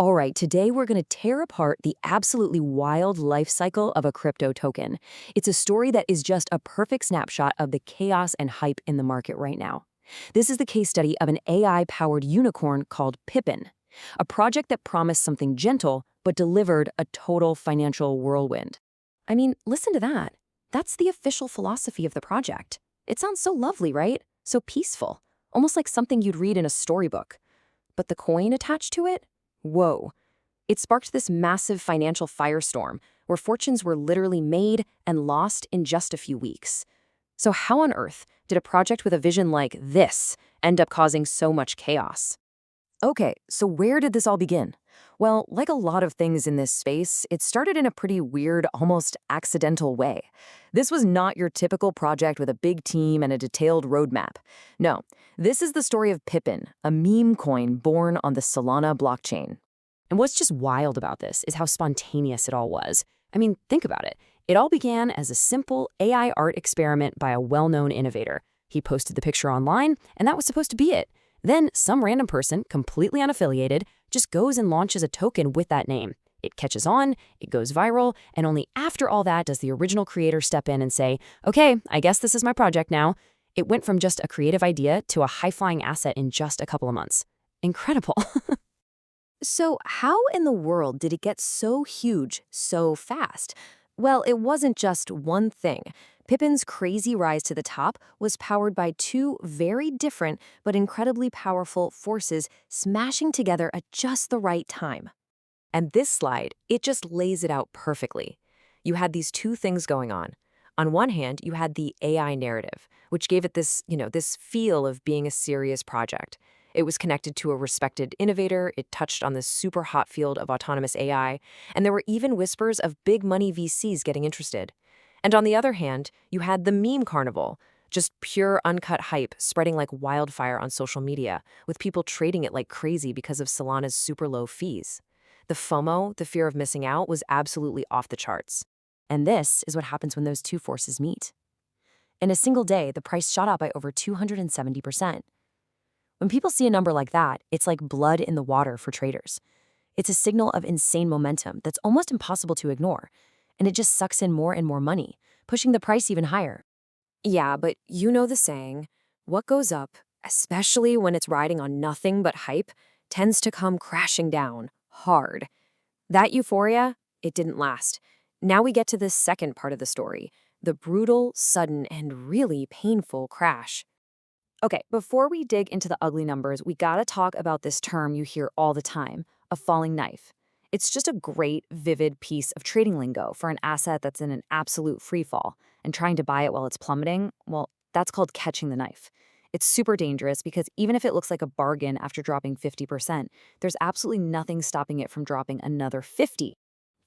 All right, today we're going to tear apart the absolutely wild life cycle of a crypto token. It's a story that is just a perfect snapshot of the chaos and hype in the market right now. This is the case study of an AI-powered unicorn called Pippin, a project that promised something gentle but delivered a total financial whirlwind. I mean, listen to that. That's the official philosophy of the project. It sounds so lovely, right? So peaceful, almost like something you'd read in a storybook. But the coin attached to it? Whoa. It sparked this massive financial firestorm where fortunes were literally made and lost in just a few weeks. So how on earth did a project with a vision like this end up causing so much chaos? Okay, so where did this all begin? Well, like a lot of things in this space, it started in a pretty weird, almost accidental way. This was not your typical project with a big team and a detailed roadmap. No, this is the story of Pippin, a meme coin born on the Solana blockchain. And what's just wild about this is how spontaneous it all was. I mean, think about it. It all began as a simple AI art experiment by a well-known innovator. He posted the picture online, and that was supposed to be it. Then some random person, completely unaffiliated, just goes and launches a token with that name. It catches on, it goes viral, and only after all that does the original creator step in and say, okay, I guess this is my project now. It went from just a creative idea to a high-flying asset in just a couple of months. Incredible. So how in the world did it get so huge so fast? Well, it wasn't just one thing. Pippin's crazy rise to the top was powered by two very different but incredibly powerful forces smashing together at just the right time. And this slide, it just lays it out perfectly. You had these two things going on. On one hand, you had the AI narrative, which gave it this feel of being a serious project. It was connected to a respected innovator, it touched on this super hot field of autonomous AI, and there were even whispers of big money VCs getting interested. And on the other hand, you had the meme carnival, just pure uncut hype spreading like wildfire on social media, with people trading it like crazy because of Solana's super low fees. The FOMO, the fear of missing out, was absolutely off the charts. And this is what happens when those two forces meet. In a single day, the price shot up by over 270%. When people see a number like that, it's like blood in the water for traders. It's a signal of insane momentum that's almost impossible to ignore, and it just sucks in more and more money, pushing the price even higher. Yeah, but you know the saying, what goes up, especially when it's riding on nothing but hype, tends to come crashing down, hard. That euphoria, it didn't last. Now we get to the second part of the story, the brutal, sudden, and really painful crash. Okay, before we dig into the ugly numbers, we gotta talk about this term you hear all the time, a falling knife. It's just a great, vivid piece of trading lingo for an asset that's in an absolute free fall, and trying to buy it while it's plummeting, well, that's called catching the knife. It's super dangerous because even if it looks like a bargain after dropping 50%, there's absolutely nothing stopping it from dropping another 50.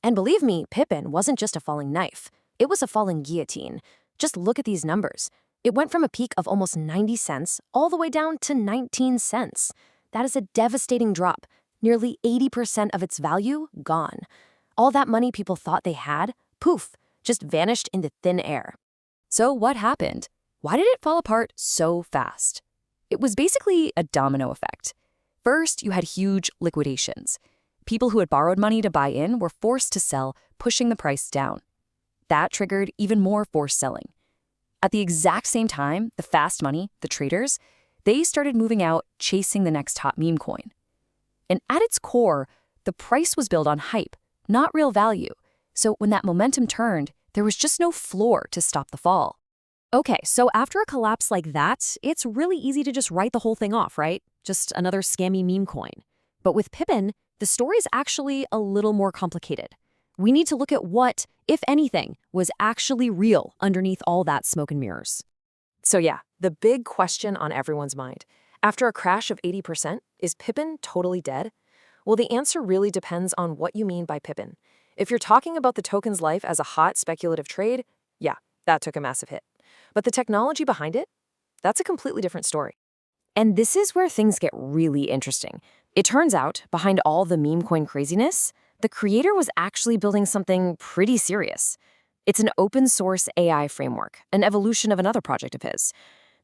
And believe me, Pippin wasn't just a falling knife. It was a falling guillotine. Just look at these numbers. It went from a peak of almost 90 cents all the way down to 19 cents. That is a devastating drop. Nearly 80% of its value gone. All that money people thought they had, poof, just vanished into thin air. So what happened? Why did it fall apart so fast? It was basically a domino effect. First, you had huge liquidations. People who had borrowed money to buy in were forced to sell, pushing the price down. That triggered even more forced selling. At the exact same time, the fast money, the traders, they started moving out, chasing the next hot meme coin. And at its core, the price was built on hype, not real value. So when that momentum turned, there was just no floor to stop the fall. Okay, so after a collapse like that, it's really easy to just write the whole thing off, right? Just another scammy meme coin. But with Pippin, the story's actually a little more complicated. We need to look at what, if anything, was actually real underneath all that smoke and mirrors. So yeah, the big question on everyone's mind. After a crash of 80%, is Pippin totally dead? Well, the answer really depends on what you mean by Pippin. If you're talking about the token's life as a hot speculative trade, yeah, that took a massive hit. But the technology behind it, that's a completely different story. And this is where things get really interesting. It turns out, behind all the meme coin craziness, the creator was actually building something pretty serious. It's an open source AI framework, an evolution of another project of his.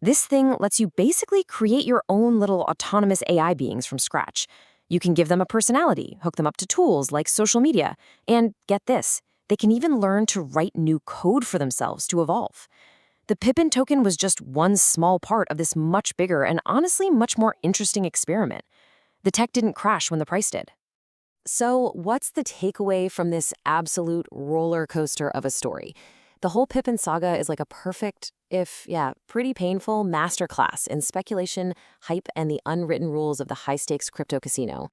This thing lets you basically create your own little autonomous AI beings from scratch. You can give them a personality, hook them up to tools like social media, and get this, they can even learn to write new code for themselves to evolve. The Pippin token was just one small part of this much bigger and honestly much more interesting experiment. The tech didn't crash when the price did. So, what's the takeaway from this absolute roller coaster of a story? The whole Pippin saga is like a perfect, if, yeah, pretty painful masterclass in speculation, hype, and the unwritten rules of the high-stakes crypto casino.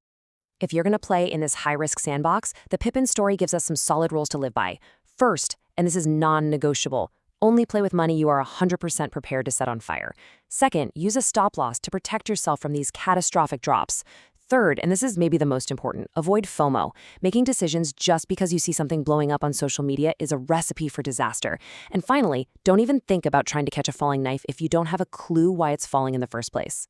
If you're going to play in this high-risk sandbox, the Pippin story gives us some solid rules to live by. First, and this is non-negotiable, only play with money you are 100% prepared to set on fire. Second, use a stop loss to protect yourself from these catastrophic drops. Third, and this is maybe the most important, avoid FOMO. Making decisions just because you see something blowing up on social media is a recipe for disaster. And finally, don't even think about trying to catch a falling knife if you don't have a clue why it's falling in the first place.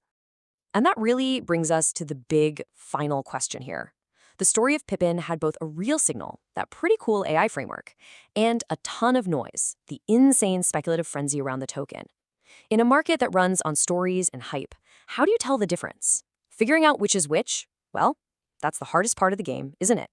And that really brings us to the big final question here. The story of Pippin had both a real signal, that pretty cool AI framework, and a ton of noise, the insane speculative frenzy around the token. In a market that runs on stories and hype, how do you tell the difference? Figuring out which is which? Well, that's the hardest part of the game, isn't it?